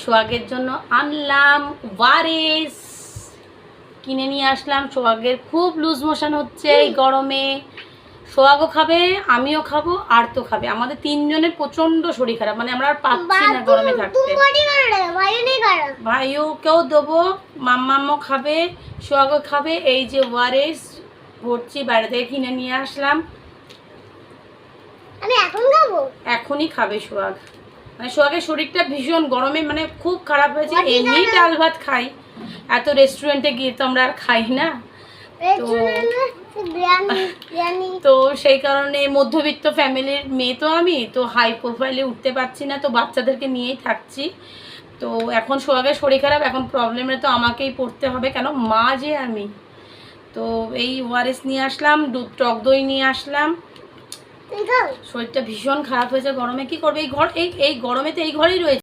সোহাগের জন্য আনলাম ওয়ারেস, কিনে নিয়ে আসলাম। সোহাগের খুব লুজ মোশন হচ্ছে এই গরমে, সোহাগও খাবে, আমিও খাবো, আর তো খাবে। আমাদের তিনজনের প্রচন্ড শরীর খারাপ, মানে আমরা আর পাচ্ছি না গরমে থাকতে। ভাইও কেউ দেবো, মাম্মামও খাবে, সোহাগও খাবে। এই যে ওয়ারেস ভরছি, বাইরে থেকে কিনে নিয়ে আসলাম। আমি এখন খাবো? এখনই খাবে সোহাগ। মানে সোহাগের শরীরটা ভীষণ গরমে মানে খুব খারাপ হয়েছে। এমনি ডাল ভাত খাই, এত রেস্টুরেন্টে গিয়ে তো আমরা আর খাই না। তো সেই কারণে মধ্যবিত্ত ফ্যামিলির মেয়ে তো আমি, তো হাই প্রোফাইলে উঠতে পারছি না, তো বাচ্চাদেরকে নিয়েই থাকছি। তো এখন সোহাগের শরীর খারাপ, এখন প্রবলেমে তো আমাকেই পড়তে হবে, কেন মা যে আমি। তো এই ওআরএস নিয়ে আসলাম, দুধ টক দই নিয়ে আসলাম। শরীরটা ভীষণ খারাপ হয়েছে গরমে, কি করবে? এই গরমে তো এই ঘরেই রয়েছে।